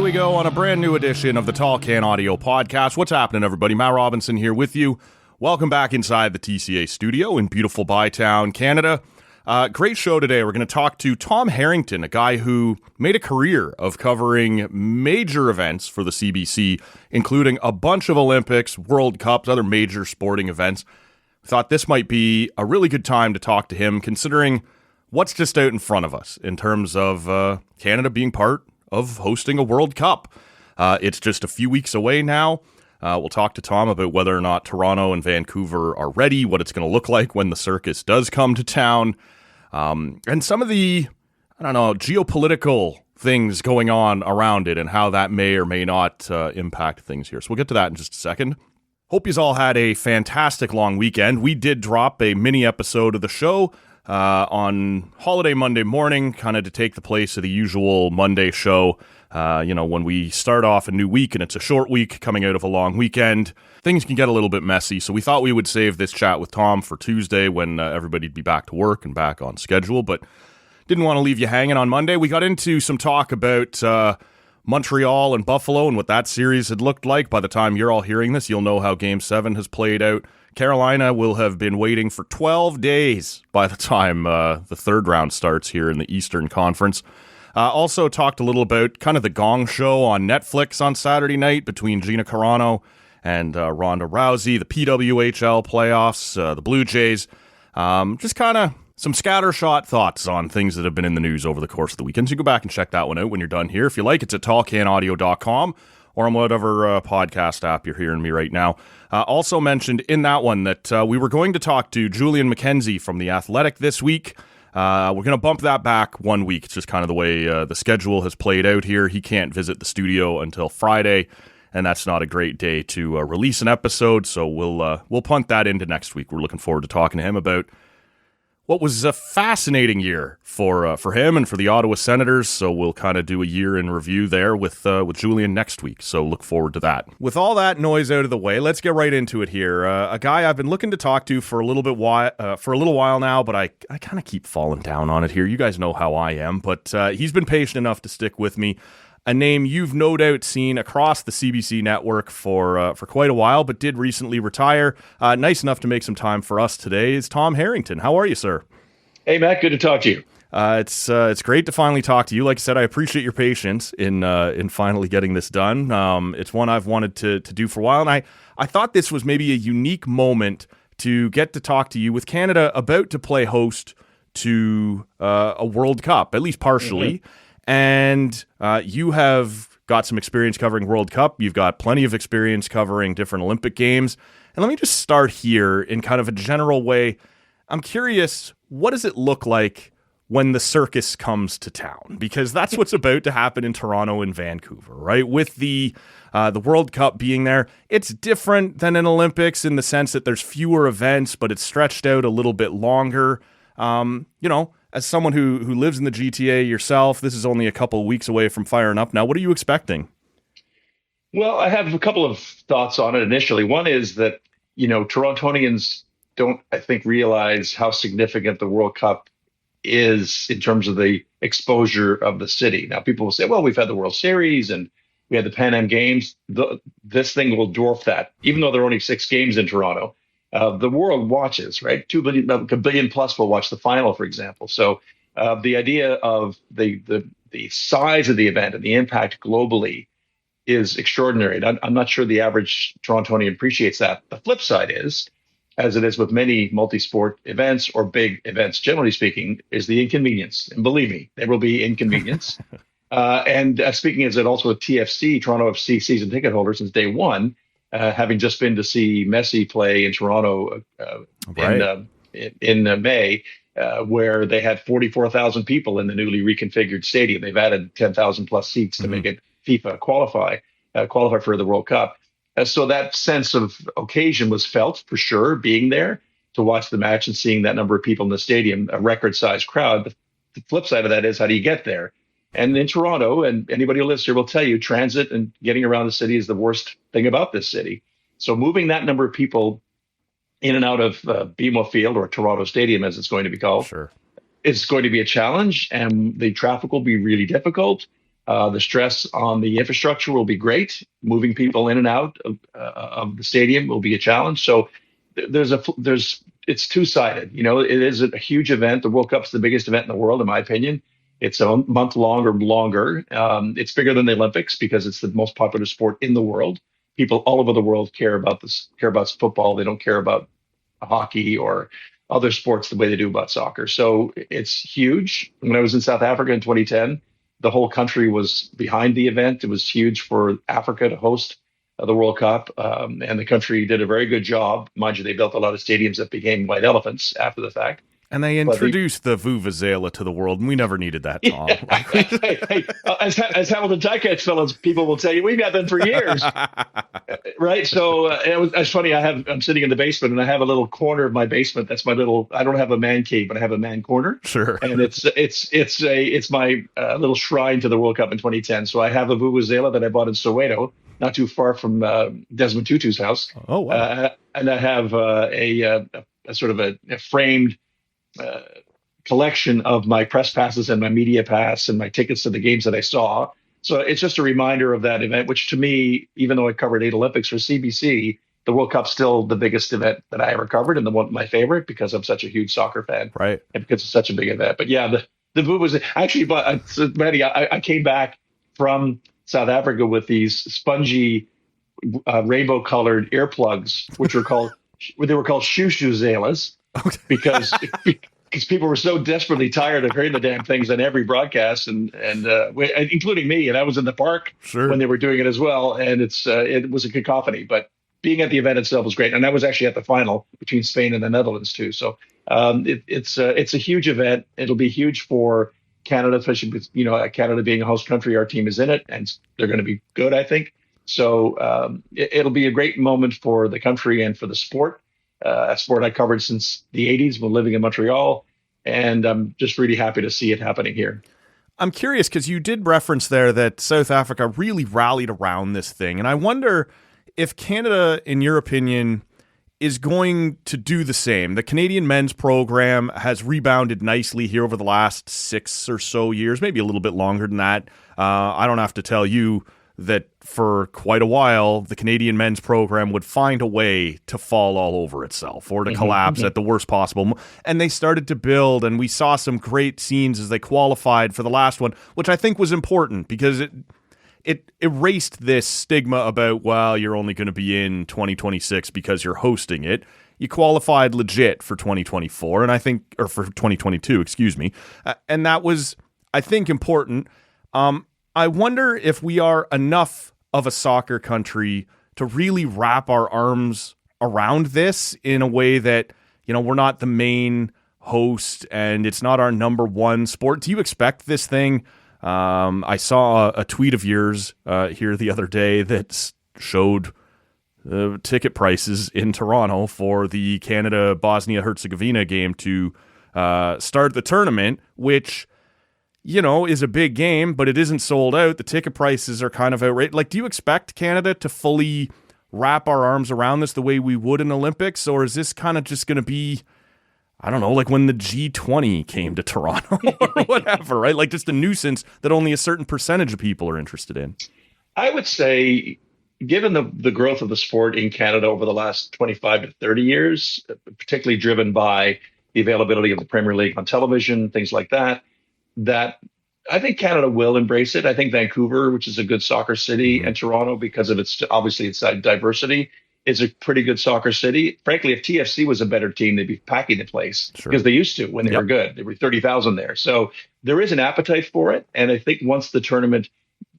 we go on a brand new edition of the Tall Can Audio Podcast. What's happening, everybody? Matt Robinson here with you. Welcome back inside the TCA studio in beautiful Bytown, Canada. Great show today. We're going to talk to Tom Harrington, a guy who made a career of covering major events for the CBC, including a bunch of Olympics, World Cups, other major sporting events. Thought this might be a really good time to talk to him, considering what's just out in front of us in terms of Canada being part of hosting a World Cup. It's just a few weeks away now. We'll talk to Tom about whether or not Toronto and Vancouver are ready, what it's going to look like when the circus does come to town, and some of the, geopolitical things going on around it and how that may or may not impact things here. So we'll get to that in just a second. Hope you all had a fantastic long weekend. We did drop a mini episode of the show on holiday Monday morning, kind of to take the place of the usual Monday show. When we start off a new week and it's a short week coming out of a long weekend, things can get a little bit messy. So we thought we would save this chat with Tom for Tuesday when everybody'd be back to work and back on schedule, but didn't want to leave you hanging on Monday. We got into some talk about Montreal and Buffalo and what that series had looked like. By the time you're all hearing this, you'll know how Game 7 has played out. Carolina will have been waiting for 12 days by the time the third round starts here in the Eastern Conference. Also talked a little about kind of the Gong Show on Netflix on Saturday night between Gina Carano and Ronda Rousey, the PWHL playoffs, the Blue Jays. Just kind of some scattershot thoughts on things that have been in the news over the course of the weekend. So you go back and check that one out when you're done here. If you like, it's at tallcanaudio.com or on whatever podcast app you're hearing me right now. Also mentioned in that one that we were going to talk to Julian McKenzie from The Athletic this week. We're going to bump that back 1 week. It's just kind of the way the schedule has played out here. He can't visit the studio until Friday, and that's not a great day to release an episode, so we'll punt that into next week. We're looking forward to talking to him about what was a fascinating year for him and for the Ottawa Senators, so we'll kind of do a year in review there with Julian next week, so look forward to that. With all that noise out of the way, let's get right into it here. A guy I've been looking to talk to for a little while now, but I kind of keep falling down on it here. You guys know how I am, but he's been patient enough to stick with me. A name you've no doubt seen across the CBC network for quite a while, but did recently retire. Nice enough to make some time for us today is Tom Harrington. How are you, sir? Hey, Matt. Good to talk to you. It's great to finally talk to you. Like I said, I appreciate your patience in finally getting this done. It's one I've wanted to do for a while, and I thought this was maybe a unique moment to get to talk to you with Canada about to play host to a World Cup, at least partially. Mm-hmm. And you have got some experience covering World Cup. You've got plenty of experience covering different Olympic games. And let me just start here in kind of a general way. I'm curious, what does it look like when the circus comes to town? Because that's what's about to happen in Toronto and Vancouver, right? With the World Cup being there, it's different than an Olympics in the sense that there's fewer events, but it's stretched out a little bit longer. As someone who lives in the GTA yourself, this is only a couple of weeks away from firing up now. What are you expecting? Well, I have a couple of thoughts on it initially. One is that, Torontonians don't, I think, realize how significant the World Cup is in terms of the exposure of the city. Now, people will say, well, we've had the World Series and we had the Pan Am Games. This thing will dwarf that, even though there are only 6 games in Toronto. The world watches, right? 2 billion, a billion plus will watch the final, for example. So the idea of the size of the event and the impact globally is extraordinary. And I'm not sure the average Torontonian appreciates that. The flip side is, as it is with many multi-sport events or big events, generally speaking, is the inconvenience. And believe me, there will be inconvenience. And speaking as it also with TFC, Toronto FC season ticket holder since day one, having just been to see Messi play in Toronto in May, where they had 44,000 people in the newly reconfigured stadium. They've added 10,000 plus seats to make it FIFA qualify for the World Cup. So that sense of occasion was felt for sure, being there to watch the match and seeing that number of people in the stadium, a record-sized crowd. The flip side of that is, how do you get there? And in Toronto, and anybody who lives here will tell you, transit and getting around the city is the worst thing about this city. So moving that number of people in and out of BMO Field, or Toronto Stadium as it's going to be called, sure, is going to be a challenge, and the traffic will be really difficult. The stress on the infrastructure will be great. Moving people in and out of the stadium will be a challenge. So it's two-sided. It is a huge event. The World Cup's the biggest event in the world, in my opinion. It's a month long or longer. It's bigger than the Olympics because it's the most popular sport in the world. People all over the world care about football. They don't care about hockey or other sports the way they do about soccer. So it's huge. When I was in South Africa in 2010, the whole country was behind the event. It was huge for Africa to host the World Cup, and the country did a very good job. Mind you, they built a lot of stadiums that became white elephants after the fact. And they introduced the vuvuzela to the world, and we never needed that, Tom. As Hamilton Ticats fellows, people will tell you, we've had them for years. Right? So it's funny, I'm sitting in the basement, and I have a little corner of my basement. That's my little, I don't have a man cave, but I have a man corner. Sure. And it's my little shrine to the World Cup in 2010. So I have a vuvuzela that I bought in Soweto, not too far from Desmond Tutu's house. Oh, wow. And I have a sort of a framed collection of my press passes and my media pass and my tickets to the games that I saw. So it's just a reminder of that event, which to me, even though I covered 8 Olympics for CBC, the World Cup's still the biggest event that I ever covered and my favorite because I'm such a huge soccer fan. Right. And because it's such a big event. But yeah, the VU was actually, Maddie, I came back from South Africa with these spongy rainbow colored earplugs, which were called shoe-shoe-zelas. Okay. Because people were so desperately tired of hearing the damn things on every broadcast, and including me, and I was in the park when they were doing it as well, and it was a cacophony. But being at the event itself was great, and I was actually at the final between Spain and the Netherlands too. So it's a huge event. It'll be huge for Canada, especially with Canada being a host country. Our team is in it, and they're going to be good, I think. So it'll be a great moment for the country and for the sport. A sport I covered since the 80s when living in Montreal, and I'm just really happy to see it happening here. I'm curious because you did reference there that South Africa really rallied around this thing, and I wonder if Canada, in your opinion, is going to do the same. The Canadian men's program has rebounded nicely here over the last 6 or so years, maybe a little bit longer than that. I don't have to tell you that for quite a while, the Canadian men's program would find a way to fall all over itself or to collapse at the worst possible. And they started to build, and we saw some great scenes as they qualified for the last one, which I think was important because it erased this stigma about, well, you're only going to be in 2026 because you're hosting it. You qualified legit for 2024, or for 2022, excuse me. And that was, I think, important. I wonder if we are enough of a soccer country to really wrap our arms around this in a way that, we're not the main host and it's not our number one sport. Do you expect this thing? I saw a tweet of yours here the other day that showed the ticket prices in Toronto for the Canada-Bosnia-Herzegovina game to start the tournament, which is a big game, but it isn't sold out. The ticket prices are kind of outrageous. Like, do you expect Canada to fully wrap our arms around this the way we would in Olympics? Or is this kind of just going to be, I don't know, like when the G20 came to Toronto or whatever, right? Like just a nuisance that only a certain percentage of people are interested in. I would say, given the growth of the sport in Canada over the last 25 to 30 years, particularly driven by the availability of the Premier League on television, things like that I think Canada will embrace it. I think Vancouver, which is a good soccer city, and Toronto, because of its diversity, is a pretty good soccer city. Frankly, if TFC was a better team, they'd be packing the place because they used to when they were good. There were 30,000 there. So there is an appetite for it. And I think once the tournament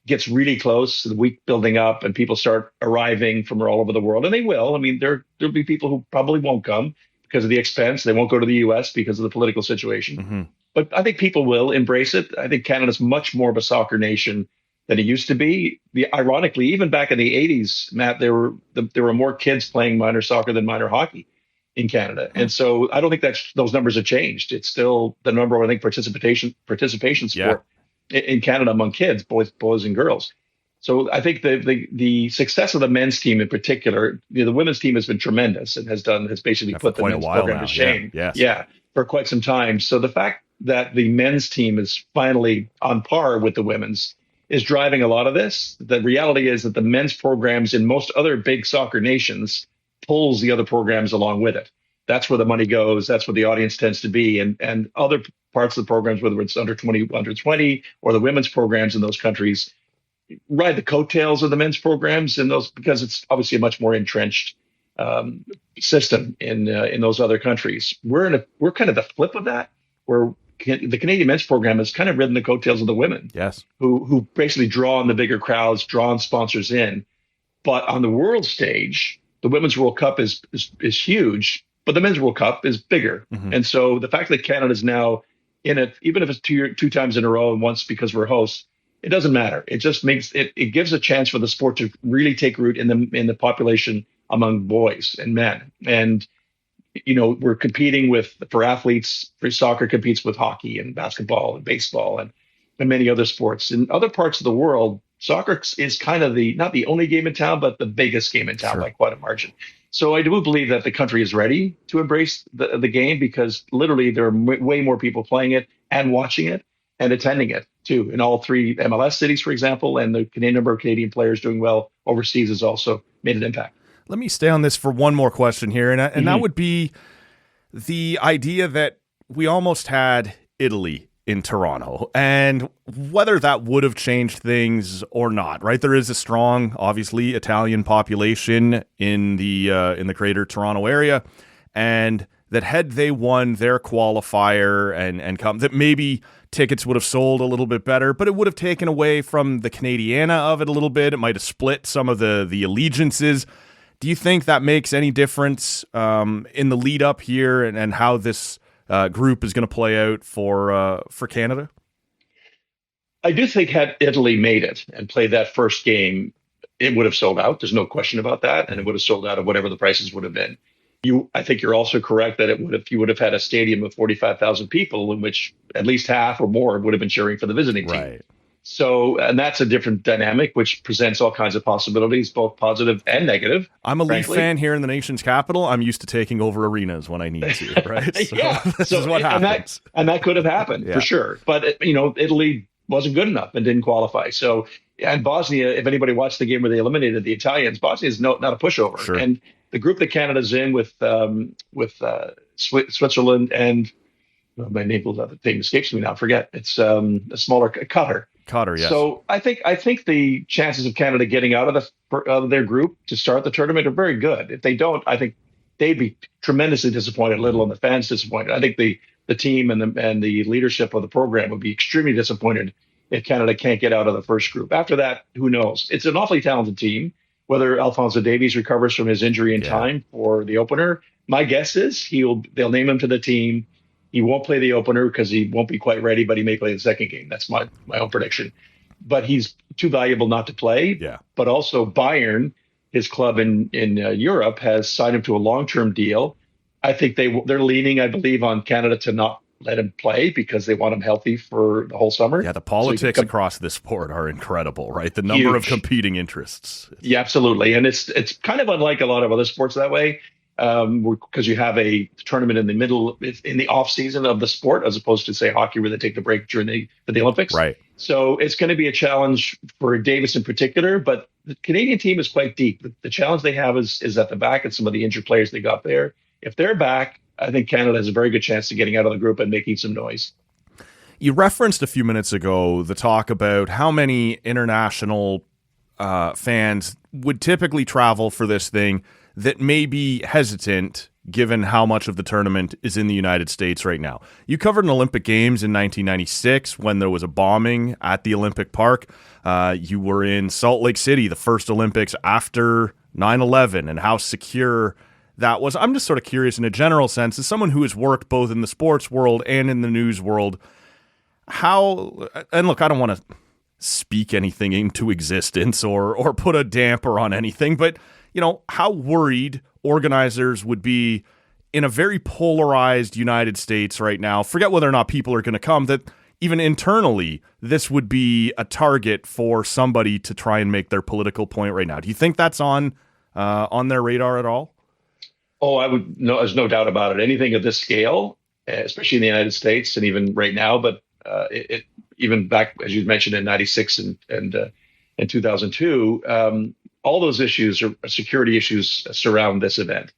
gets really close, the week building up, and people start arriving from all over the world, and they will. I mean, there'll be people who probably won't come because of the expense. They won't go to the U.S. because of the political situation. But I think people will embrace it. I think Canada's much more of a soccer nation than it used to be. Ironically, even back in the 80s, Matt, there were more kids playing minor soccer than minor hockey in Canada. And so I don't think those numbers have changed. It's still the number one, I think, participation sport in Canada among kids, boys and girls. So I think the success of the men's team in particular, the women's team has been tremendous and has basically put the men's program to shame. Yeah, for quite some time. So the fact that the men's team is finally on par with the women's is driving a lot of this. The reality is that the men's programs in most other big soccer nations pulls the other programs along with it. That's where the money goes. That's where the audience tends to be. And other parts of the programs, whether it's under 20, or the women's programs in those countries, ride the coattails of the men's programs in those, because it's obviously a much more entrenched system in those other countries. We're kind of the flip of that, where the Canadian men's program has kind of ridden the coattails of the women, yes, who basically draw on the bigger crowds, draw on sponsors in. But on the world stage, the Women's World Cup is huge, but the Men's World Cup is bigger. Mm-hmm. And so the fact that Canada is now in it, even if it's two times in a row and once because we're hosts, it doesn't matter. It just makes it gives a chance for the sport to really take root in the population among boys and men. And we're competing for athletes. For soccer competes with hockey and basketball and baseball and many other sports. In other parts of the world, soccer is kind of not the only game in town, but the biggest game in town by quite a margin. So I do believe that the country is ready to embrace the game, because literally there are way more people playing it and watching it and attending it too. In all 3 MLS cities, for example, and the number of Canadian players doing well overseas has also made an impact. Let me stay on this for one more question here, and that would be the idea that we almost had Italy in Toronto, and whether that would have changed things or not, right? There is a strong, obviously, Italian population in the greater Toronto area, and that had they won their qualifier and come, that maybe tickets would have sold a little bit better, but it would have taken away from the Canadiana of it a little bit. It might have split some of the allegiances. Do you think that makes any difference in the lead up here and how this group is going to play out for Canada? I do think had Italy made it and played that first game, it would have sold out. There's no question about that, and it would have sold out at whatever the prices would have been. I think you're also correct that you would have had a stadium of 45,000 people, in which at least half or more would have been cheering for the visiting team. Right. So, and that's a different dynamic, which presents all kinds of possibilities, both positive and negative. I'm a Leaf fan here in the nation's capital. I'm used to taking over arenas when I need to, right? So yeah. This is what happens. And that could have happened for sure. But, Italy wasn't good enough and didn't qualify. So, and Bosnia, if anybody watched the game where they eliminated the Italians, Bosnia is not a pushover. Sure. And the group that Canada's in with Switzerland and my name the thing escapes me now. I forget. It's a smaller Qatar. Qatar, yes. So I think the chances of Canada getting out of their group to start the tournament are very good. If they don't, I think they'd be tremendously disappointed, let alone the fans disappointed. I think the team and the leadership of the program would be extremely disappointed if Canada can't get out of the first group. After that, who knows? It's an awfully talented team. Whether Alphonso Davies recovers from his injury in time for the opener, my guess is they'll name him to the team. He won't play the opener because he won't be quite ready, but he may play the second game. That's my own prediction. But he's too valuable not to play. Yeah. But also Bayern, his club in Europe, has signed him to a long-term deal. I think they're leaning, I believe, on Canada to not let him play because they want him healthy for the whole summer. Yeah, the politics across this sport are incredible, right? The number of competing interests. Yeah, absolutely. And it's kind of unlike a lot of other sports that way. Because you have a tournament in the off season of the sport, as opposed to say hockey where they take the break during the Olympics. Right. So it's going to be a challenge for Davis in particular, but the Canadian team is quite deep. The challenge they have is at the back and some of the injured players they got there. If they're back, I think Canada has a very good chance of getting out of the group and making some noise. You referenced a few minutes ago the talk about how many international fans would typically travel for this thing that may be hesitant given how much of the tournament is in the United States right now. You covered an Olympic Games in 1996 when there was a bombing at the Olympic Park. You were in Salt Lake City, the first Olympics after 9/11, and how secure that was. I'm just sort of curious in a general sense, as someone who has worked both in the sports world and in the news world, how, and look, I don't want to speak anything into existence or put a damper on anything, but how worried organizers would be in a very polarized United States right now. Forget whether or not people are going to come, that even internally, this would be a target for somebody to try and make their political point right now. Do you think that's on their radar at all? Oh, I would. No, there's no doubt about it. Anything of this scale, especially in the United States and even right now, but even back, as you mentioned, in 96 and 2002, all those issues are security issues surround this event.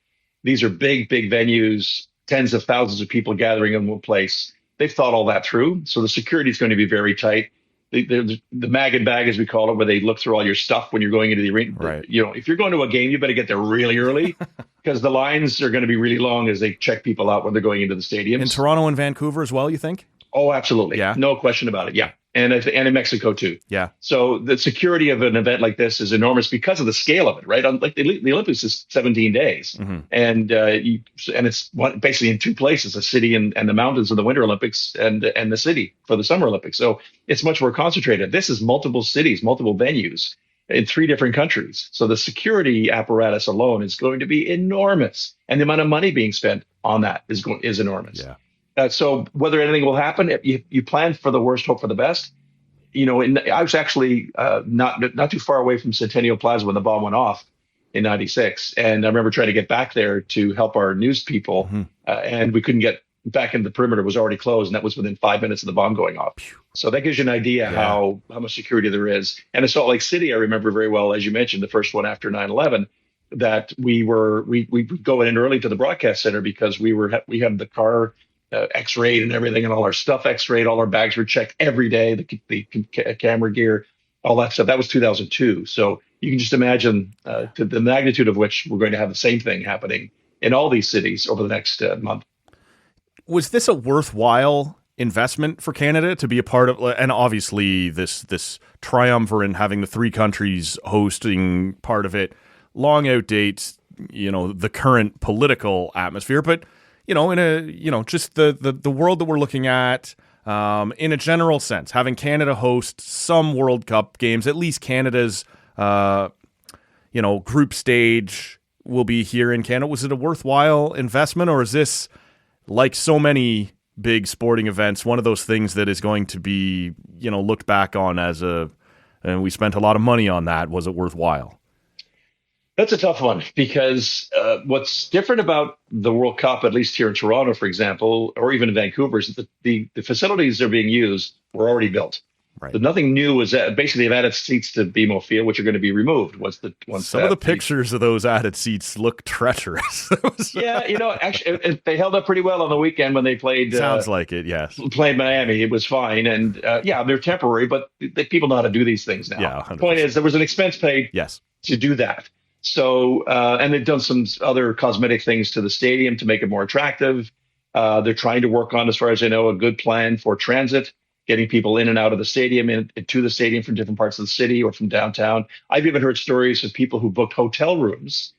These are big, big venues, tens of thousands of people gathering in one place. They've thought all that through. So the security is going to be very tight. The mag and bag, as we call it, where they look through all your stuff when you're going into the arena. Right. If you're going to a game, you better get there really early because the lines are going to be really long as they check people out when they're going into the stadiums. In Toronto and Vancouver as well, you think? Oh, absolutely. Yeah. No question about it. Yeah. And in Mexico too. Yeah. So the security of an event like this is enormous because of the scale of it, right? Like the Olympics is 17 days, and it's basically in two places: a city and the mountains of the Winter Olympics, and the city for the Summer Olympics. So it's much more concentrated. This is multiple cities, multiple venues in 3 different countries. So the security apparatus alone is going to be enormous, and the amount of money being spent on that is enormous. Yeah. So whether anything will happen, you plan for the worst, hope for the best. I was actually not too far away from Centennial Plaza when the bomb went off in 96. And I remember trying to get back there to help our news people. And we couldn't get back into the perimeter. It was already closed. And that was within 5 minutes of the bomb going off. So that gives you an idea how much security there is. And in Salt Lake City, I remember very well, as you mentioned, the first one after 9/11, that we go in early to the broadcast center because we had the car x-rayed and everything, and all our stuff x-rayed, all our bags were checked every day, the camera gear, all that stuff. That was 2002. So you can just imagine to the magnitude of which we're going to have the same thing happening in all these cities over the next month. Was this a worthwhile investment for Canada to be a part of? And obviously this triumvirate, having the 3 countries hosting part of it, long outdates, the current political atmosphere, but just the world that we're looking at, in a general sense, having Canada host some World Cup games, at least Canada's, group stage will be here in Canada. Was it a worthwhile investment, or is this, like so many big sporting events, one of those things that is going to be, looked back on as and we spent a lot of money on that. Was it worthwhile? That's a tough one because what's different about the World Cup, at least here in Toronto, for example, or even in Vancouver, is that the facilities that are being used were already built. Right. So nothing new was basically they've added seats to BMO Field, which are going to be removed Some of the pictures of those added seats look treacherous. Yeah, actually, they held up pretty well on the weekend when they played. Sounds like it, yes. Played Miami. It was fine, and they're temporary, but people know how to do these things now. Yeah, 100%. The point is, there was an expense paid to do that. So, and they've done some other cosmetic things to the stadium to make it more attractive. They're trying to work on, as far as I know, a good plan for transit, getting people in and out of the stadium and to the stadium from different parts of the city or from downtown. I've even heard stories of people who booked hotel rooms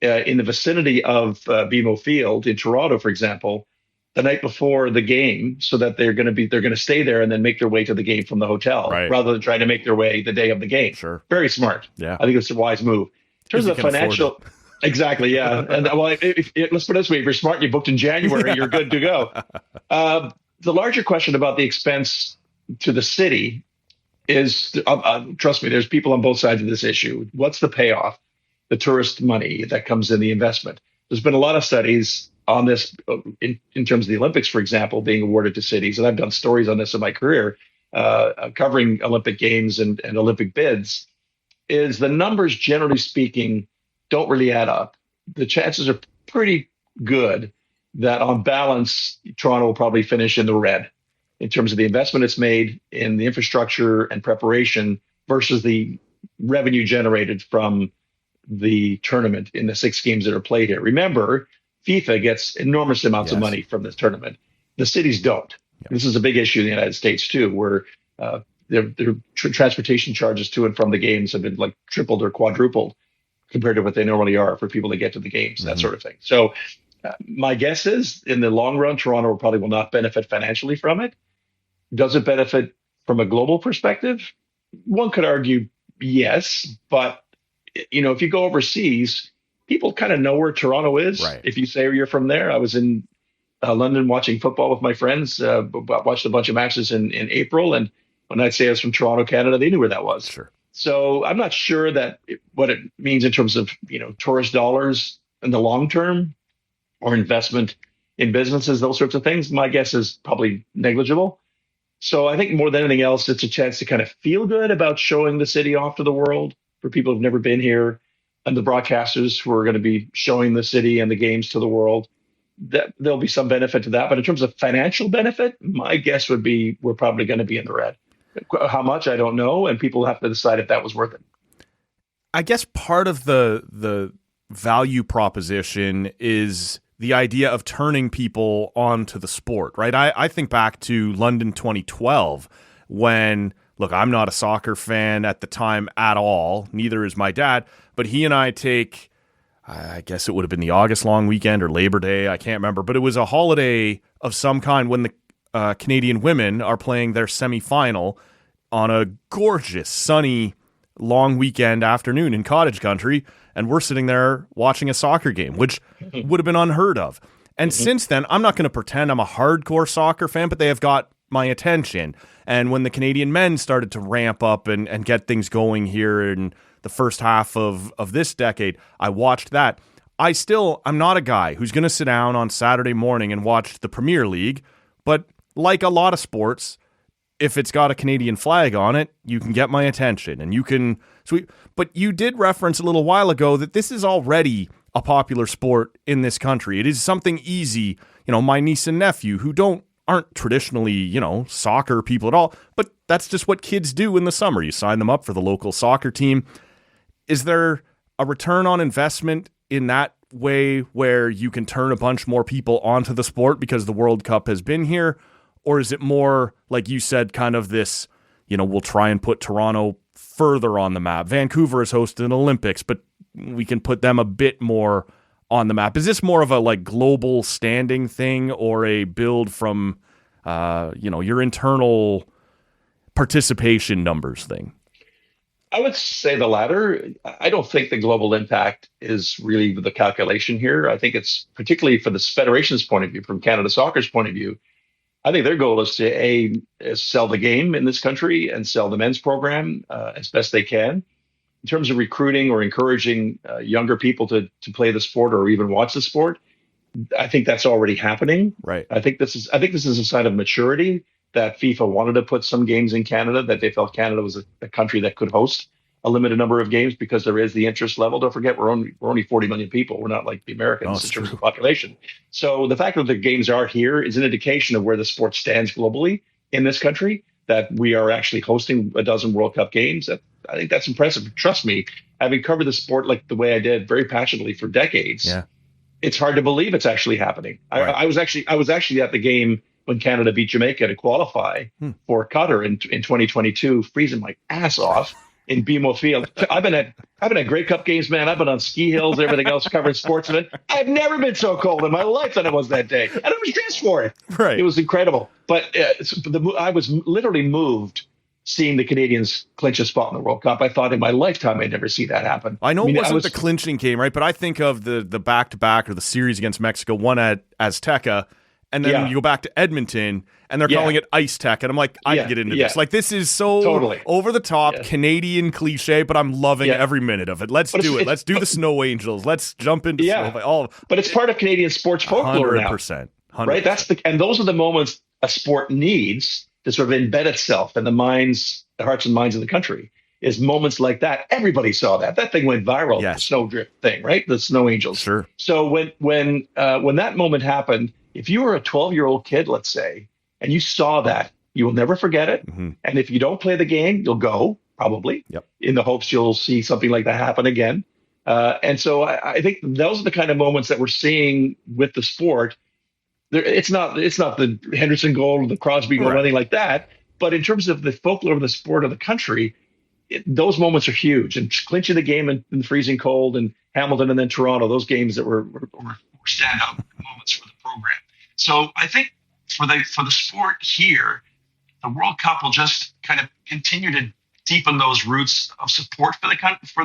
in the vicinity of BMO Field in Toronto, for example, the night before the game, so that they're going to stay there and then make their way to the game from the hotel, rather than trying to make their way the day of the game. Sure. Very smart. Yeah. I think it's a wise move. In terms of financial, exactly, yeah. And let's put it this way: if you're smart, and you booked in January, you're good to go. The larger question about the expense to the city is, trust me, there's people on both sides of this issue. What's the payoff? The tourist money that comes in the investment. There's been a lot of studies on this in terms of the Olympics, for example, being awarded to cities, and I've done stories on this in my career, covering Olympic Games and Olympic bids. Is the numbers, generally speaking, don't really add up. The chances are pretty good that on balance, Toronto will probably finish in the red in terms of the investment it's made in the infrastructure and preparation versus the revenue generated from the tournament in the 6 games that are played here. Remember, FIFA gets enormous amounts of money from this tournament. The cities don't. Yep. This is a big issue in the United States too, where their transportation charges to and from the games have been like tripled or quadrupled compared to what they normally are for people to get to the games, that sort of thing. So my guess is in the long run, Toronto probably will not benefit financially from it. Does it benefit from a global perspective? One could argue yes, but if you go overseas, people kind of know where Toronto is. Right. If you say you're from there, I was in London watching football with my friends, watched a bunch of matches in April, and when I'd say I was from Toronto, Canada, they knew where that was. Sure. So I'm not sure that what it means in terms of tourist dollars in the long term or investment in businesses, those sorts of things. My guess is probably negligible. So I think more than anything else, it's a chance to kind of feel good about showing the city off to the world for people who've never been here, and the broadcasters who are going to be showing the city and the games to the world. That there'll be some benefit to that, but in terms of financial benefit, my guess would be we're probably going to be in the red. How much, I don't know, and people have to decide if that was worth it. I guess part of the value proposition is the idea of turning people onto the sport, right? I think back to London 2012 when, look, I'm not a soccer fan at the time at all. Neither is my dad, but he and I take, I guess it would have been the August long weekend or Labor Day. I can't remember, but it was a holiday of some kind when the Canadian women are playing their semifinal on a gorgeous, sunny, long weekend afternoon in cottage country, and we're sitting there watching a soccer game, which would have been unheard of. And since then, I'm not going to pretend I'm a hardcore soccer fan, but they have got my attention. And when the Canadian men started to ramp up and get things going here in the first half of this decade, I watched that. I'm not a guy who's going to sit down on Saturday morning and watch the Premier League, but like a lot of sports, if it's got a Canadian flag on it, you can get my attention and you can sweep. But you did reference a little while ago that this is already a popular sport in this country. It is something easy. My niece and nephew who aren't traditionally, soccer people at all, but that's just what kids do in the summer. You sign them up for the local soccer team. Is there a return on investment in that way where you can turn a bunch more people onto the sport because the World Cup has been here? Or is it more, like you said, kind of this, we'll try and put Toronto further on the map. Vancouver has hosted an Olympics, but we can put them a bit more on the map. Is this more of a global standing thing or a build from, your internal participation numbers thing? I would say the latter. I don't think the global impact is really the calculation here. I think it's particularly for the federation's point of view, from Canada Soccer's point of view. I think their goal is to sell the game in this country and sell the men's program as best they can. In terms of recruiting or encouraging younger people to play the sport or even watch the sport, I think that's already happening. Right. I think this is a sign of maturity that FIFA wanted to put some games in Canada, that they felt Canada was a country that could host a limited number of games because there is the interest level. Don't forget, we're only 40 million people. We're not like the Americans in terms of population. So the fact that the games are here is an indication of where the sport stands globally in this country, that we are actually hosting a dozen World Cup games. I think that's impressive. Trust me, having covered the sport like the way I did very passionately for decades, it's hard to believe it's actually happening. Right. I was actually at the game when Canada beat Jamaica to qualify for Qatar in 2022, freezing my ass off in BMO Field. I've been at Grey Cup games, man. I've been on ski hills, everything else, covering sports event. I've never been so cold in my life than I was that day, and I was dressed for it. Right, it was incredible. But I was literally moved seeing the Canadians clinch a spot in the World Cup. I thought in my lifetime I'd never see that happen. I know it wasn't the clinching game, right? But I think of the back-to-back or the series against Mexico, one at Azteca, and then you go back to Edmonton, and they're calling it Ice Tech, and I'm like, I can get into this. Like, this is so over the top, Canadian cliche, but I'm loving every minute of it. Let's do it. Let's do the Snow Angels. Let's jump into Snow. But it's part of Canadian sports folklore 100%, now, right? And those are the moments a sport needs to sort of embed itself in the hearts and minds of the country. Is moments like that. Everybody saw that. That thing went viral. The snowdrift thing, right? The Snow Angels. Sure. So when that moment happened, if you were a 12-year-old kid, let's say, and you saw that, you will never forget it. Mm-hmm. And if you don't play the game, you'll go, probably, in the hopes you'll see something like that happen again. And so I think those are the kind of moments that we're seeing with the sport. It's not the Henderson goal or the Crosby goal or anything like that. But in terms of the folklore of the sport of the country, those moments are huge. And clinching the game in the freezing cold, and Hamilton and then Toronto, those games that were standout moments for the program. So I think for the sport here, the World Cup will just kind of continue to deepen those roots of support for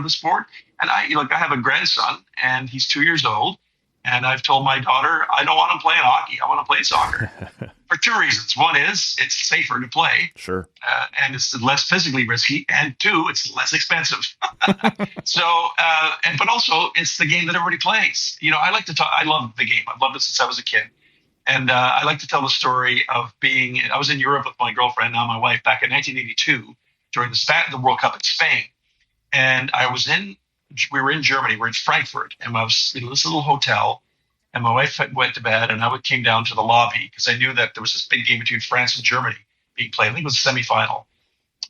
the sport. And I have a grandson, and he's 2 years old, and I've told my daughter I don't want him playing hockey. I want to play soccer for two reasons. One is it's safer to play, and it's less physically risky, and two, it's less expensive. But also it's the game that everybody plays. I like to talk. I love the game. I've loved it since I was a kid. And I like to tell the story of I was in Europe with my girlfriend, now my wife, back in 1982 during the World Cup in Spain. And we were in Germany, we're in Frankfurt, and I was in this little hotel, and my wife went to bed, and I came down to the lobby because I knew that there was this big game between France and Germany being played. I think it was a semifinal.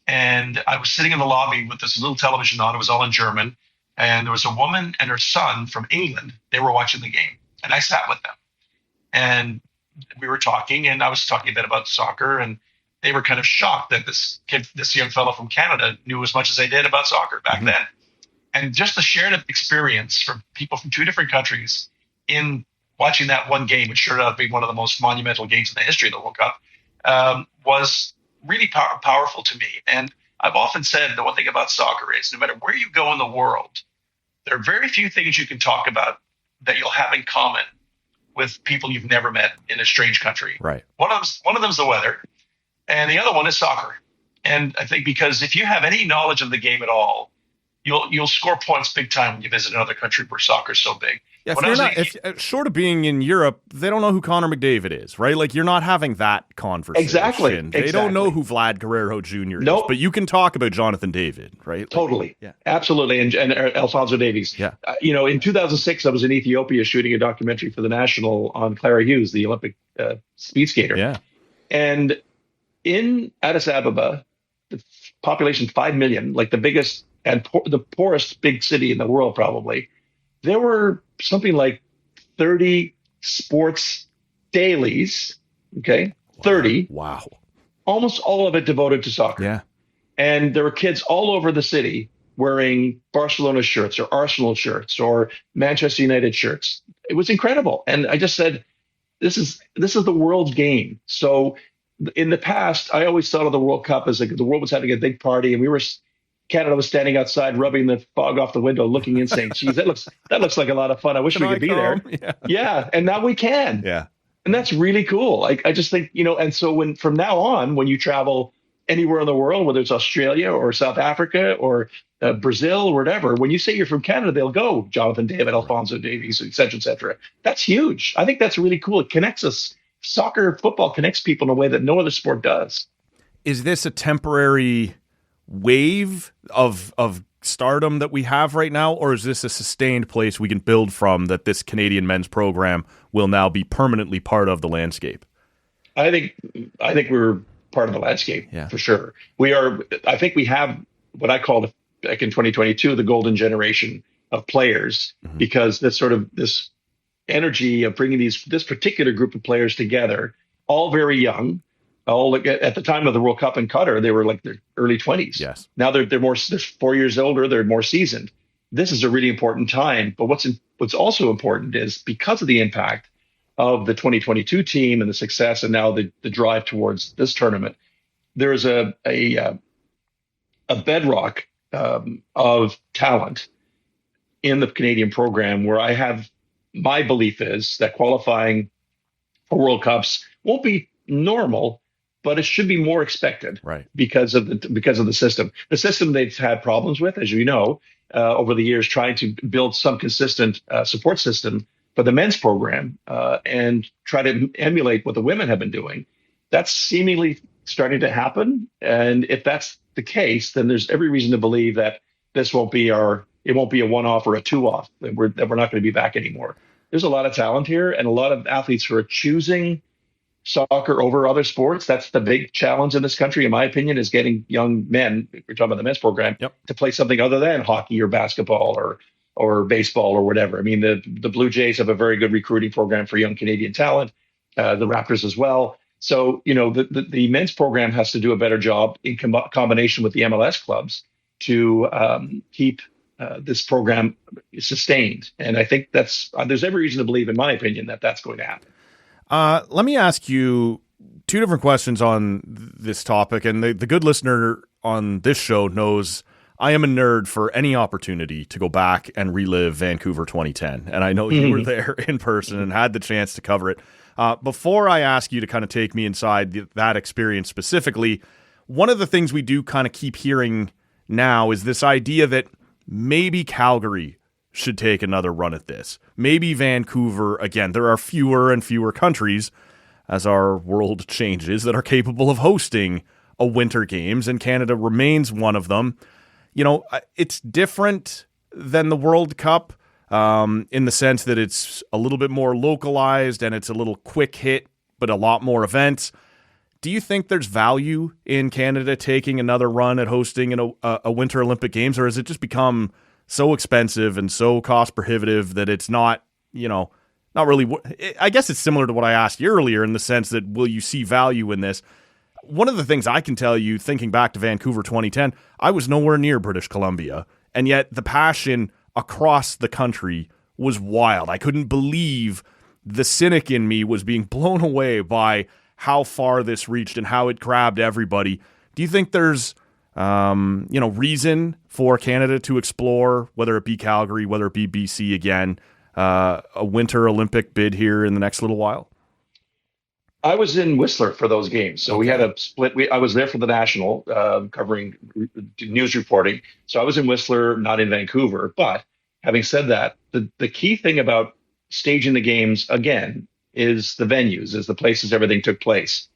And I was sitting in the lobby with this little television on. It was all in German. And there was a woman and her son from England. They were watching the game. And I sat with them. And we were talking, and I was talking a bit about soccer, and they were kind of shocked that this young fellow from Canada knew as much as I did about soccer back then. And just the shared experience from people from two different countries in watching that one game, which turned out to be one of the most monumental games in the history of the World Cup, was really powerful to me. And I've often said the one thing about soccer is no matter where you go in the world, there are very few things you can talk about that you'll have in common with people you've never met in a strange country. Right. One of them's the weather, and the other one is soccer. And I think because if you have any knowledge of the game at all, you'll score points big time when you visit another country where soccer is so big. Yeah, if short of being in Europe, they don't know who Connor McDavid is, right? Like, you're not having that conversation. Exactly. They don't know who Vlad Guerrero Jr. is, but you can talk about Jonathan David, right? Totally. Yeah. Absolutely. And Alphonso Davies. Yeah. In 2006, I was in Ethiopia shooting a documentary for the National on Clara Hughes, the Olympic speed skater. Yeah. And in Addis Ababa, the population 5 million, like the biggest and the poorest big city in the world, probably, there were something like 30 sports dailies. Okay. 30. Wow. Almost all of it devoted to soccer. Yeah. And there were kids all over the city wearing Barcelona shirts or Arsenal shirts or Manchester United shirts. It was incredible. And I just said, this is the world's game. So in the past, I always thought of the World Cup as like the world was having a big party, and Canada was standing outside, rubbing the fog off the window, looking in, saying, "Geez, that looks like a lot of fun. I wish we could be there." Yeah, and now we can. Yeah, and that's really cool. I just think, and so from now on, when you travel anywhere in the world, whether it's Australia or South Africa or Brazil or whatever, when you say you're from Canada, they'll go Jonathan David, Alphonso Davies, et cetera, et cetera. That's huge. I think that's really cool. It connects us. Soccer, football connects people in a way that no other sport does. Is this a temporary wave of stardom that we have right now, or is this a sustained place we can build from, that this Canadian men's program will now be permanently part of the landscape? I think we're part of the landscape, for sure. We are. I think we have what I called back in 2022 the golden generation of players, because this energy of bringing this particular group of players together, all very young. All at the time of the World Cup in Qatar, they were like their early 20s. Yes. Now they're 4 years older. They're more seasoned. This is a really important time. But what's also important is, because of the impact of the 2022 team and the success, and now the drive towards this tournament, there is a bedrock of talent in the Canadian program, where my belief is that qualifying for World Cups won't be normal, but it should be more expected, right? Because of the system. The system they've had problems with, as you know, over the years, trying to build some consistent support system for the men's program and try to emulate what the women have been doing. That's seemingly starting to happen, and if that's the case, then there's every reason to believe that this won't be a one-off or a two-off. That we're not going to be back anymore. There's a lot of talent here, and a lot of athletes who are choosing soccer over other sports. That's the big challenge in this country, in my opinion, is getting young men, we're talking about the men's program, to play something other than hockey or basketball or baseball or whatever. I mean, the Blue Jays have a very good recruiting program for young Canadian talent, the Raptors as well. So, the men's program has to do a better job in combination with the MLS clubs to keep this program sustained. And I think there's every reason to believe, in my opinion, that that's going to happen. Let me ask you two different questions on this topic. And the good listener on this show knows I am a nerd for any opportunity to go back and relive Vancouver 2010. And I know you were there in person and had the chance to cover it. Before I ask you to kind of take me inside that experience specifically, one of the things we do kind of keep hearing now is this idea that maybe Calgary should take another run at this. Maybe Vancouver, again, there are fewer and fewer countries, as our world changes, that are capable of hosting a Winter Games, and Canada remains one of them. You know, it's different than the World Cup in the sense that it's a little bit more localized and it's a little quick hit, but a lot more events. Do you think there's value in Canada taking another run at hosting a Winter Olympic Games, or has it just become so expensive and so cost prohibitive that it's not, not really? I guess it's similar to what I asked you earlier in the sense that, will you see value in this? One of the things I can tell you, thinking back to Vancouver 2010, I was nowhere near British Columbia, and yet the passion across the country was wild. I couldn't believe the cynic in me was being blown away by how far this reached and how it grabbed everybody. Do you think there's, reason for Canada to explore, whether it be Calgary, whether it be BC again, a Winter Olympic bid here in the next little while? I was in Whistler for those games. So we had a split. I was there for the National, covering news reporting. So I was in Whistler, not in Vancouver. But having said that, the key thing about staging the games, again, is the venues, is the places everything took place.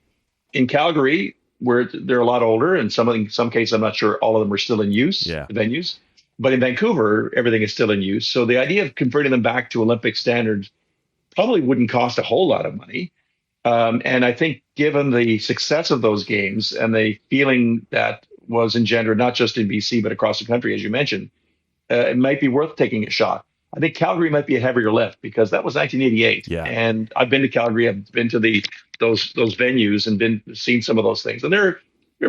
In Calgary, where they're a lot older, and some cases, I'm not sure all of them are still in use, the venues. But in Vancouver, everything is still in use. So the idea of converting them back to Olympic standards probably wouldn't cost a whole lot of money. And I think given the success of those games and the feeling that was engendered, not just in BC, but across the country, as you mentioned, it might be worth taking a shot. I think Calgary might be a heavier lift because that was 1988. Yeah. And I've been to Calgary. I've been to those venues and seen some of those things. And they're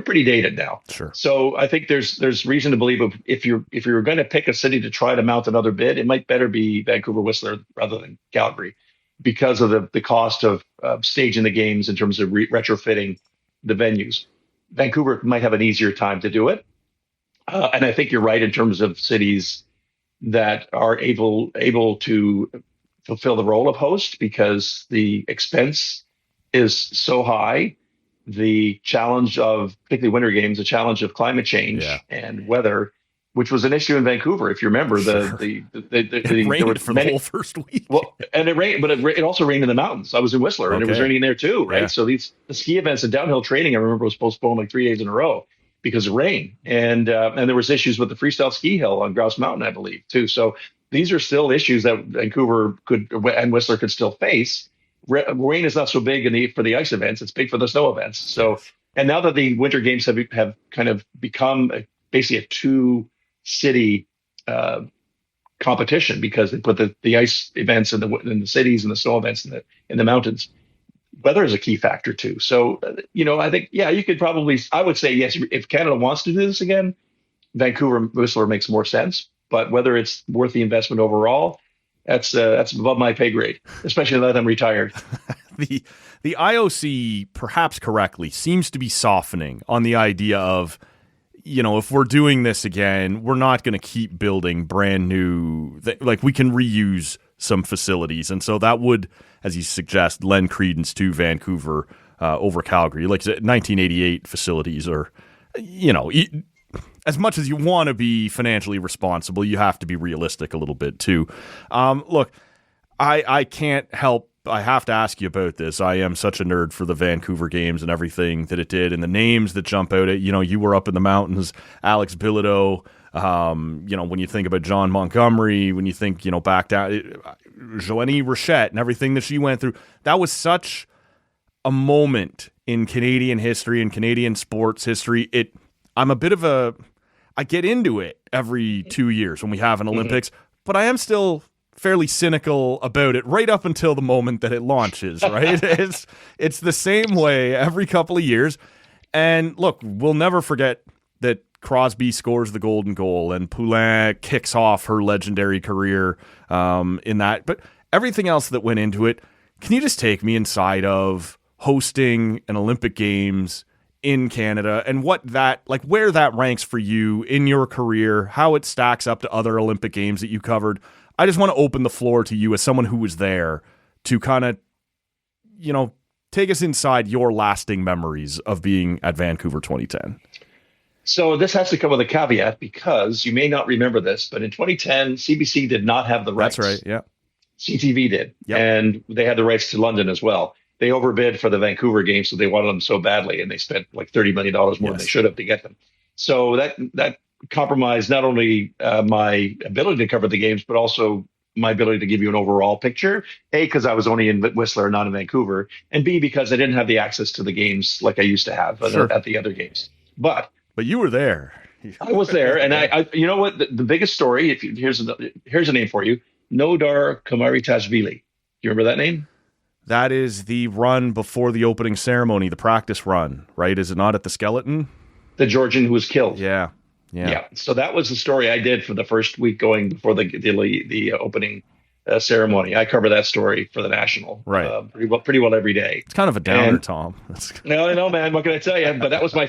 pretty dated now. Sure. So I think there's reason to believe if you're going to pick a city to try to mount another bid, it might better be Vancouver, Whistler rather than Calgary, because of the cost of staging the games in terms of retrofitting the venues. Vancouver might have an easier time to do it. And I think you're right in terms of cities that are able to fulfill the role of host, because the expense is so high. The challenge of, particularly Winter Games, the challenge of climate change and weather, which was an issue in Vancouver, if you remember. It rained for the whole first week. Well, and it rained, but it also rained in the mountains. I was in Whistler, and it was raining there too, right? Yeah. So the ski events and downhill training, I remember, was postponed like 3 days in a row because of rain, and there was issues with the freestyle ski hill on Grouse Mountain, I believe, too. So these are still issues that Vancouver and Whistler could still face. Rain is not so big for the ice events; it's big for the snow events. So, and now that the Winter Games have kind of become basically a two-city competition, because they put the ice events in the cities and the snow events in the mountains. Weather is a key factor too. So, I think, you could probably, I would say, yes, if Canada wants to do this again, Vancouver and Whistler makes more sense. But whether it's worth the investment overall, that's above my pay grade, especially now that I'm retired. The IOC, perhaps correctly, seems to be softening on the idea of, if we're doing this again, we're not going to keep building brand new, like we can reuse some facilities. And so that would, as you suggest, lend credence to Vancouver over Calgary. Like 1988 facilities are, as much as you want to be financially responsible, you have to be realistic a little bit too. Look, I can't help. I have to ask you about this. I am such a nerd for the Vancouver Games and everything that it did, and the names that jump out at you were up in the mountains, Alex Bilodeau. When you think about John Montgomery, when you think back down, Joanie Rochette and everything that she went through, that was such a moment in Canadian history and Canadian sports history. I get into it every 2 years when we have an Olympics, but I am still fairly cynical about it right up until the moment that it launches, right? It's the same way every couple of years. And look, we'll never forget that Crosby scores the golden goal and Poulin kicks off her legendary career in that. But everything else that went into it, can you just take me inside of hosting an Olympic Games in Canada and where that ranks for you in your career, how it stacks up to other Olympic Games that you covered? I just want to open the floor to you as someone who was there to kind of, take us inside your lasting memories of being at Vancouver 2010. So this has to come with a caveat, because you may not remember this, but in 2010, CBC did not have the rights. That's right, yeah. CTV did, and they had the rights to London as well. they overbid for the Vancouver game, so they wanted them so badly, and they spent like $30 million more than they should have to get them. So that compromised not only my ability to cover the games, but also my ability to give you an overall picture. A, because I was only in Whistler, not in Vancouver, and B, because I didn't have the access to the games like I used to have at the other games. But you were there. I was there, and I you know what? The biggest story. Here's a name for you: Nodar Komaritashvili. Do you remember that name? That is the run before the opening ceremony, the practice run, right? Is it not at the Skeleton? The Georgian who was killed. Yeah. So that was the story I did for the first week going before the opening ceremony. I cover that story for the National, right? Pretty well every day. It's kind of a downer, Tom. No, I know, man. What can I tell you? But that was my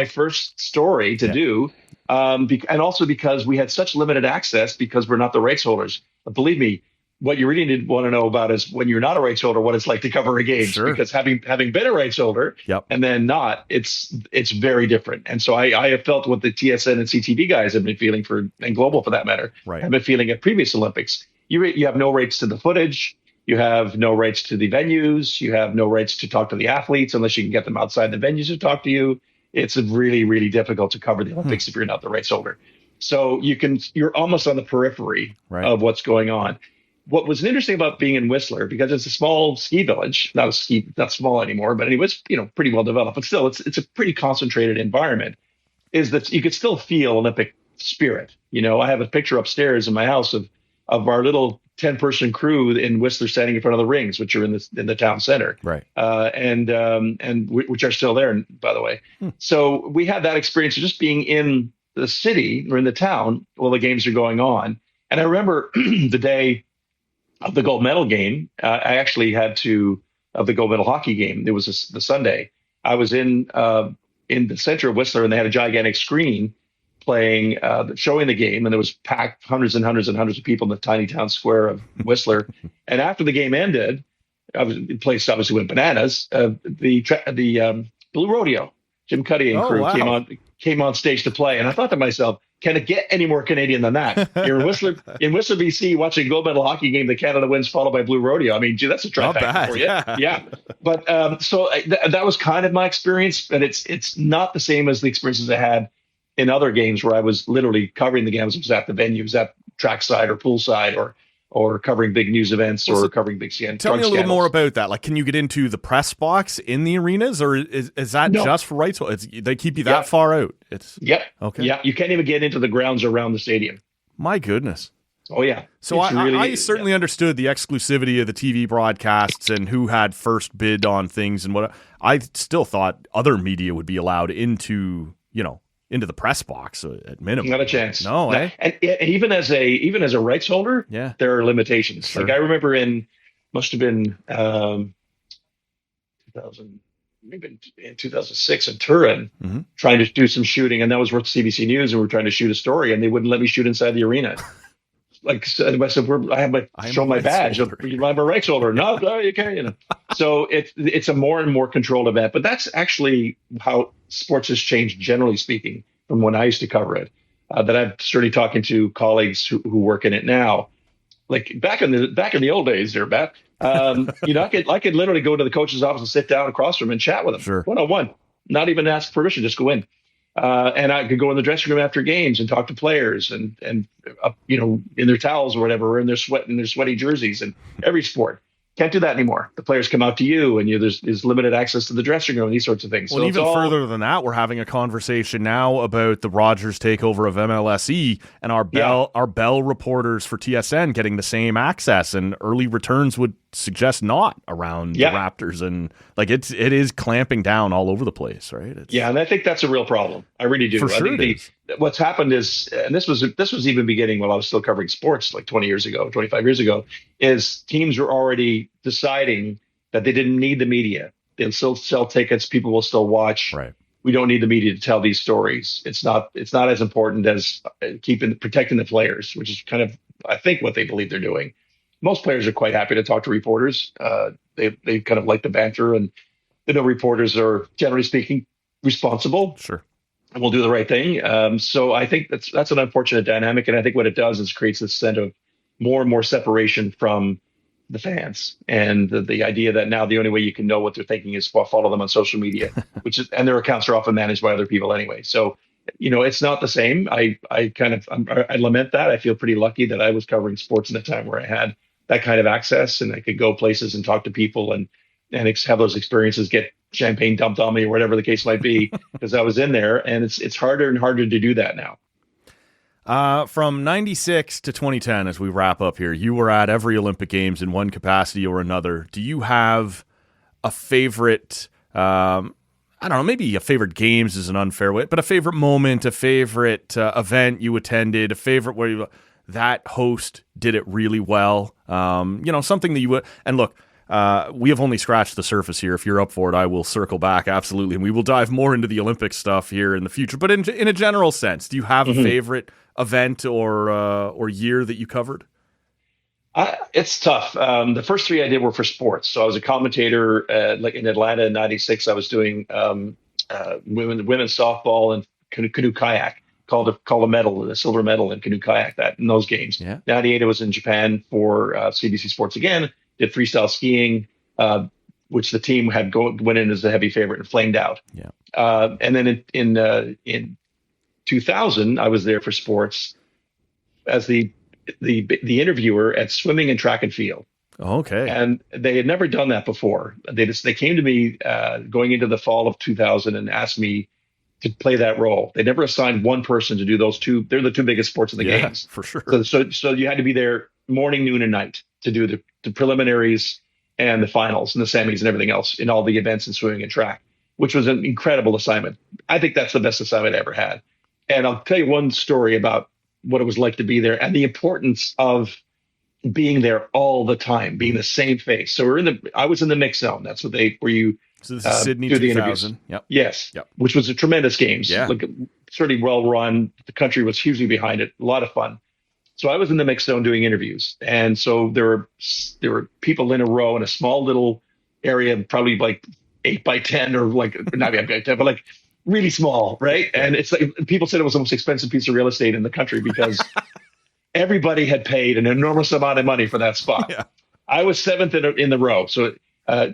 first story to do, and also because we had such limited access because we're not the rights holders. But believe me, what you really need want to know about is when you're not a rights holder, what it's like to cover a game. Sure. Because having been a rights holder, and then not, it's very different. And so I have felt what the TSN and CTV guys have been feeling and Global for that matter, have been feeling at previous Olympics. You have no rights to the footage. You have no rights to the venues. You have no rights to talk to the athletes unless you can get them outside the venues to talk to you. It's really, really difficult to cover the Olympics if you're not the rights holder. So you're almost on the periphery of what's going on. What was interesting about being in Whistler, because it's a small ski village, not small anymore, but anyway, it's pretty well developed, but still it's a pretty concentrated environment, is that you could still feel Olympic spirit. I have a picture upstairs in my house of our little 10-person crew in Whistler standing in front of the rings, which are in the town center, right? And which are still there, by the way. So we had that experience of just being in the city or in the town while the games are going on. And I remember the day of the gold medal game, I actually had of the gold medal hockey game. It was the Sunday. I was in the center of Whistler, and they had a gigantic screen playing, showing the game, and it was packed, hundreds and hundreds and hundreds of people in the tiny town square of Whistler. And after the game ended, the place obviously went bananas. The Blue Rodeo, Jim Cuddy and crew came on stage to play, and I thought to myself, can it get any more Canadian than that? You're in Whistler, BC, watching a gold medal hockey game that Canada wins, followed by Blue Rodeo. I mean, gee, that's a trifecta for you. Yeah. But so that was kind of my experience, but it's not the same as the experiences I had in other games where I was literally covering the games. I was at the venue, was at trackside or poolside or covering big news events or covering big scandals. Tell me a little more about that. Like, can you get into the press box in the arenas, or is that just for rights? They keep you that far out. Okay. Yeah, you can't even get into the grounds around the stadium. My goodness. Oh yeah. So I certainly understood the exclusivity of the TV broadcasts and who had first bid on things and what. I still thought other media would be allowed into the press box at minimum. Not a chance. No, eh? And even as a rights holder, there are limitations. Sure. Like I remember must have been 2000, maybe in 2006 in Turin, trying to do some shooting, and that was with CBC News, and we were trying to shoot a story, and they wouldn't let me shoot inside the arena. Like I said, I have show my badge. I'm a rights holder. No, you can't. So it's a more and more controlled event. But that's actually how sports has changed, generally speaking, from when I used to cover it. That I'm certainly talking to colleagues who work in it now. Like back in the old days, there, Matt. I could literally go to the coach's office and sit down across from him and chat with him, one-on-one, not even ask permission, just go in. And I could go in the dressing room after games and talk to players and in their towels or whatever, or in their sweaty jerseys, and every sport. Can't do that anymore. The players come out to you, and there's limited access to the dressing room and these sorts of things. Well, even further than that, we're having a conversation now about the Rogers takeover of MLSE and our Bell reporters for TSN getting the same access, and early returns would suggest not around the Raptors, and like it is clamping down all over the place, right? And I think that's a real problem. I really do. For sure, I think what's happened is, and this was even beginning while I was still covering sports, like 25 years ago, is teams were already deciding that they didn't need the media. They'll still sell tickets. People will still watch. Right. We don't need the media to tell these stories. It's not as important as protecting the players, which is kind of, I think, what they believe they're doing. Most players are quite happy to talk to reporters. They kind of like the banter, and they know reporters are, generally speaking, responsible. Sure. And will do the right thing. So I think that's an unfortunate dynamic, and I think what it does is creates this sense of more and more separation from the fans, and the idea that now the only way you can know what they're thinking is follow them on social media, and their accounts are often managed by other people anyway. So, it's not the same. I lament that. I feel pretty lucky that I was covering sports in a time where I had that kind of access, and I could go places and talk to people and have those experiences, get champagne dumped on me or whatever the case might be, because I was in there, and it's harder and harder to do that now. From 96 to 2010, as we wrap up here, you were at every Olympic Games in one capacity or another. Do you have a favorite, I don't know, maybe a favorite games is an unfair way, but a favorite moment, a favorite event you attended, a favorite where that host did it really well? Something that you would, and look, we have only scratched the surface here. If you're up for it, I will circle back, absolutely, and we will dive more into the Olympic stuff here in the future. But in a general sense, do you have a favorite event or year that you covered? It's tough. The first three I did were for sports. So I was a commentator, like in Atlanta in '96. I was doing women's softball and canoe kayak. Called a medal, a silver medal in canoe kayak in those games. Yeah. '98 I was in Japan for CBC Sports again. Did freestyle skiing, which the team went in as a heavy favorite and flamed out. Yeah. And then in 2000, I was there for sports as the interviewer at swimming and track and field. Okay. And they had never done that before. They came to me going into the fall of 2000 and asked me to play that role. They never assigned one person to do those two. They're the two biggest sports in the games. For sure. So you had to be there morning, noon, and night to do the preliminaries and the finals and the semis and everything else in all the events in swimming and track, which was an incredible assignment. I think that's the best assignment I ever had. And I'll tell you one story about what it was like to be there and the importance of being there all the time, being the same face. So I was in the mix zone. That's what so this is Sydney do the 2000. interviews. Yep. Yes. Yep. Which was a tremendous games. Yeah. Like, certainly well run. The country was hugely behind it. A lot of fun. So I was in the mix zone doing interviews. And so there were people in a row in a small little area, probably like 8 by 10 or like not 8 by 10, but like really small, right? And it's like people said it was the most expensive piece of real estate in the country because everybody had paid an enormous amount of money for that spot. Yeah. I was seventh in the row. So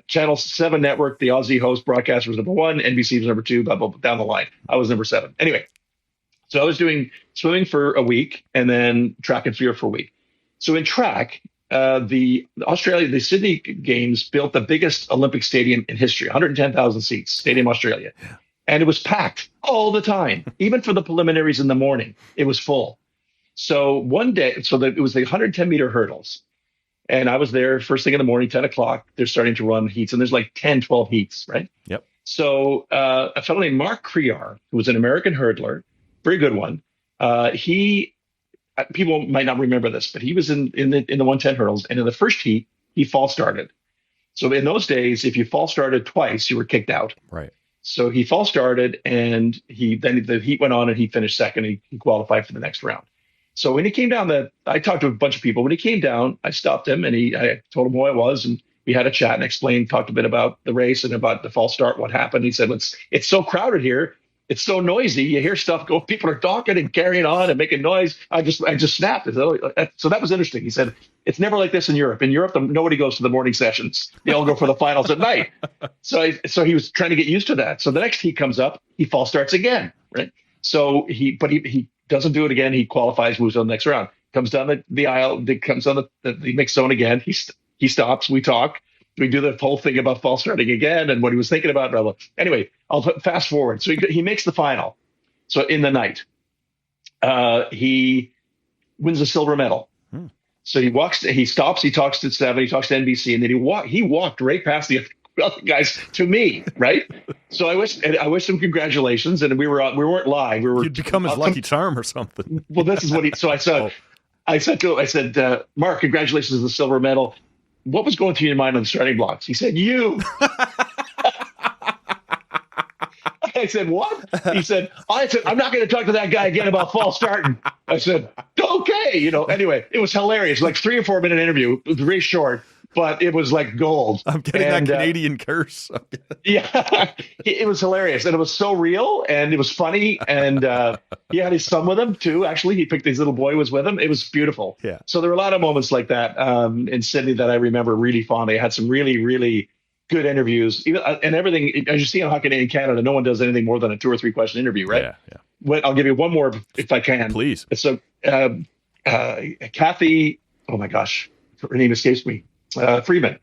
Channel 7 network, the Aussie host broadcaster was number 1, NBC was number 2, blah, blah, blah, down the line. I was number 7. Anyway, so I was doing swimming for a week and then track and field for a week. So in track, the Sydney Games built the biggest Olympic stadium in history, 110,000 seats, Stadium Australia. Yeah. And it was packed all the time, even for the preliminaries in the morning. It was full. So one day, it was the 110 meter hurdles. And I was there first thing in the morning, 10 o'clock. They're starting to run heats, and there's like 10, 12 heats, right? Yep. So a fellow named Mark Crear, who was an American hurdler, very good one. People might not remember this, but he was in the 110 hurdles, and in the first heat, he false started. So in those days, if you false started twice, you were kicked out. Right. So he false started, and then the heat went on, and he finished second. He qualified for the next round. So when he came down, I talked to a bunch of people. When he came down, I stopped him, and I told him who I was, and we had a chat and talked a bit about the race and about the false start, what happened. He said, it's so crowded here. It's so noisy. You hear stuff go. People are talking and carrying on and making noise. I just snapped. So that was interesting. He said, it's never like this in Europe. In Europe, nobody goes to the morning sessions. They all go for the finals at night. So he was trying to get used to that. So the next heat comes up, he false starts again, right? So he doesn't do it again. He qualifies, moves on the next round. Comes down the aisle. Comes on the mixed zone again. He stops. We talk. We do the whole thing about false starting again and what he was thinking about. Blah, blah. Anyway, I'll fast forward. So he makes the final. So in the night, he wins a silver medal. So he stops. He talks to 7. He talks to NBC, and then he walked right past the other guys to me, right? So I wish him congratulations, and we weren't live. You'd become his lucky charm or something. Well, this is what he. So I said. I said, Mark, congratulations on the silver medal. What was going through your mind on the starting blocks? He said, you. I said, what? He said, I'm not going to talk to that guy again about false starting. I said, okay. Anyway, it was hilarious. Like 3 or 4 minute interview. It was very short. but it was like gold. I'm getting that Canadian curse. Yeah, it was hilarious, and it was so real, and it was funny, and he had his son with him too. Actually, he picked his little boy was with him. It was beautiful. Yeah. So there were a lot of moments like that in Sydney that I remember really fondly. I had some really, really good interviews, and everything. As you see on Hockey Day in Canada, no one does anything more than a 2 or 3 question interview, right? Yeah. I'll give you one more if I can. Please. So, Kathy, oh my gosh, her name escapes me. Freeman,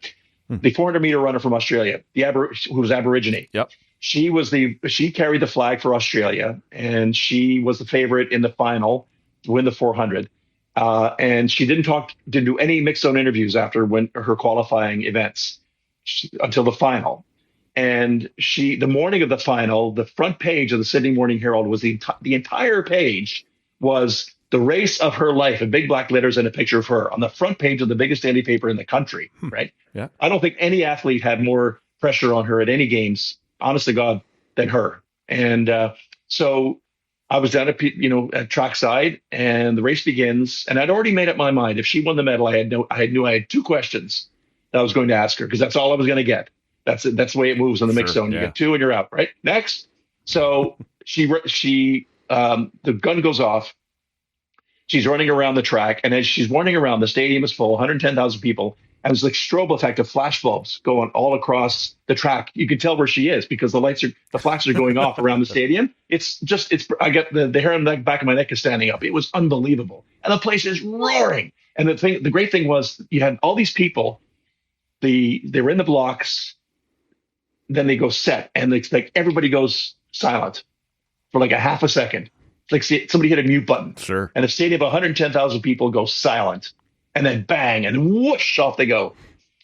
the 400-meter runner from Australia, who was Aborigine. Yep. She carried the flag for Australia, and she was the favorite in the final to win the 400. And she didn't do any mixed zone interviews after her qualifying events until the final. And the morning of the final, the front page of the Sydney Morning Herald was the entire page was the race of her life in big black letters and a picture of her on the front page of the biggest daily paper in the country. Right. Yeah. I don't think any athlete had more pressure on her at any games, honest to God, than her. And so I was down at trackside, and the race begins, and I'd already made up my mind. If she won the medal, I knew I had 2 questions that I was going to ask her, because that's all I was going to get. That's it. That's the way it moves on the mixed zone. You get 2 and you're out, right? Next. So the gun goes off. She's running around the track, and as she's running around, the stadium is full, 110,000 people, and there's like strobe effect of flashbulbs going all across the track. You can tell where she is because the flashes are going off around the stadium. I get the hair on the back of my neck is standing up. It was unbelievable, and the place is roaring. And the great thing was you had all these people. They were in the blocks. Then they go set, and like everybody goes silent for like a half a second. Like somebody hit a mute button. Sure. And a stadium of 110,000 people go silent, and then bang, and whoosh, off they go.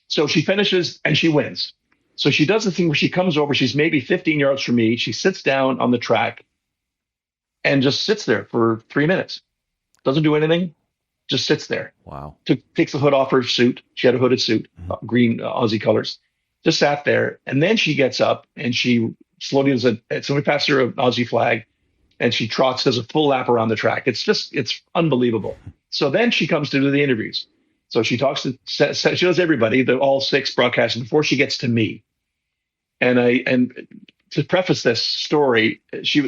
So she finishes and she wins. So she does the thing where she comes over. She's maybe 15 yards from me. She sits down on the track and just sits there for 3 minutes. Doesn't do anything. Just sits there. Wow. Takes the hood off her suit. She had a hooded suit, green Aussie colors. Just sat there, and then she gets up and she slowly does somebody passes her an Aussie flag, and she trots, does a full lap around the track. It's unbelievable. So then she comes to do the interviews. So she she does everybody, all 6 broadcasters before she gets to me. And to preface this story,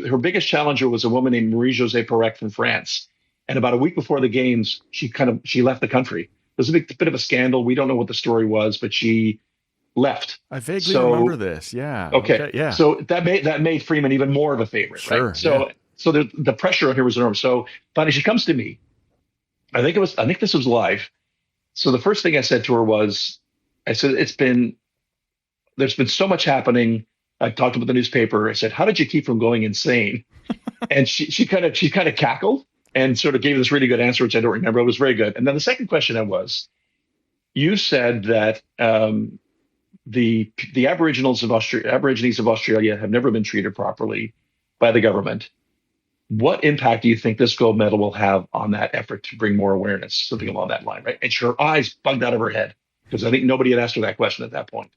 her biggest challenger was a woman named Marie-Josée Perec from France. And about a week before the games, she left the country. It was a bit of a scandal. We don't know what the story was, but she left. I vaguely remember this. Yeah. Okay. Yeah. So that made Freeman even more of a favorite. Sure. Right? So the pressure on her was enormous. So finally she comes to me. I think this was live. So the first thing I said to her was, I said, there's been so much happening. I talked about the newspaper. I said, how did you keep from going insane? And she kind of cackled and sort of gave this really good answer, which I don't remember. It was very good. And then the second question you said that the Aborigines of Australia have never been treated properly by the government. What impact do you think this gold medal will have on that effort to bring more awareness, something along that line, right? And her eyes bugged out of her head because I think nobody had asked her that question at that point.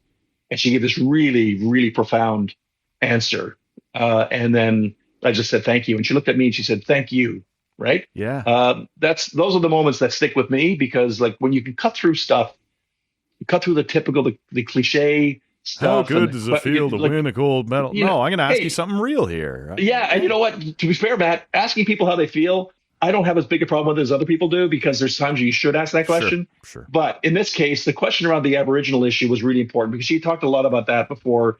And she gave this really, really profound answer. And then I just said, thank you. And she looked at me and she said, thank you. Right. Yeah. Those are the moments that stick with me, because like when you can cut through stuff, you cut through the typical, the cliche stuff. How good does it feel to win a gold medal? No, I'm going to ask you something real here. Yeah. And you know what, to be fair, Matt, asking people how they feel, I don't have as big a problem with it as other people do, because there's times you should ask that question. Sure. But in this case, the question around the Aboriginal issue was really important, because she talked a lot about that before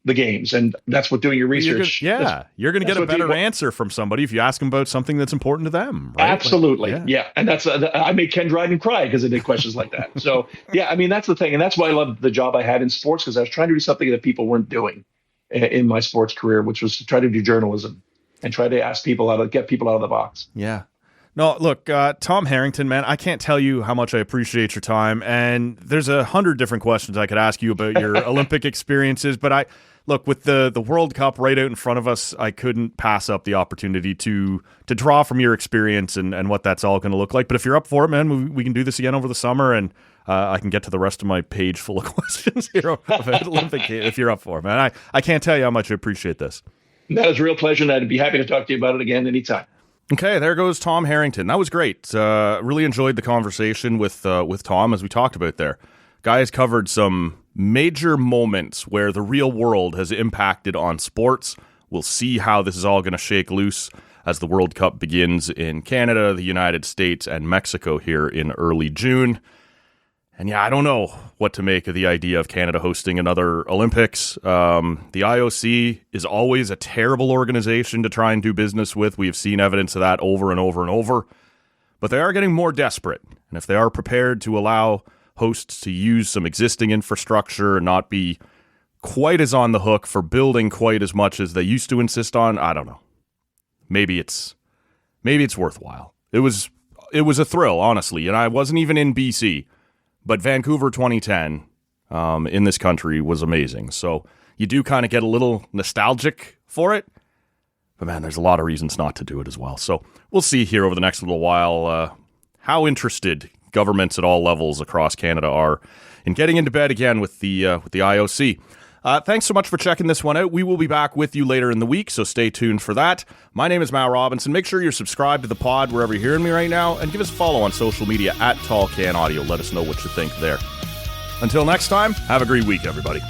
the games, and that's what doing your research. You're going to get a better answer from somebody if you ask them about something that's important to them. Right? Absolutely, yeah. And that's I made Ken Dryden cry because I did questions like that. So yeah, I mean that's the thing, and that's why I love the job I had in sports, because I was trying to do something that people weren't doing in my sports career, which was to try to do journalism and try to ask people how to get people out of the box. Yeah. No, look, Tom Harrington, man, I can't tell you how much I appreciate your time. And there's 100 different questions I could ask you about your Olympic experiences. But look, with the World Cup right out in front of us, I couldn't pass up the opportunity to draw from your experience and what that's all going to look like. But if you're up for it, man, we can do this again over the summer, and I can get to the rest of my page full of questions here about Olympic if you're up for it, man. I can't tell you how much I appreciate this. That was a real pleasure, and I'd be happy to talk to you about it again anytime. Okay, there goes Tom Harrington. That was great. Really enjoyed the conversation with Tom, as we talked about there. Guy has covered some major moments where the real world has impacted on sports. We'll see how this is all going to shake loose as the World Cup begins in Canada, the United States, and Mexico here in early June. And yeah, I don't know what to make of the idea of Canada hosting another Olympics. The IOC is always a terrible organization to try and do business with. We have seen evidence of that over and over and over. But they are getting more desperate. And if they are prepared to allow hosts to use some existing infrastructure and not be quite as on the hook for building quite as much as they used to insist on, I don't know. Maybe it's worthwhile. It was a thrill, honestly, and I wasn't even in BC, but Vancouver 2010 in this country was amazing. So you do kind of get a little nostalgic for it, but man, there's a lot of reasons not to do it as well. So we'll see here over the next little while how interested governments at all levels across Canada are in getting into bed again with the IOC. Thanks so much for checking this one out. We will be back with you later in the week, so stay tuned for that. My name is Matt Robinson. Make sure you're subscribed to the pod wherever you're hearing me right now, and give us a follow on social media at Tall Can Audio. Let us know what you think there. Until next time, have a great week, everybody.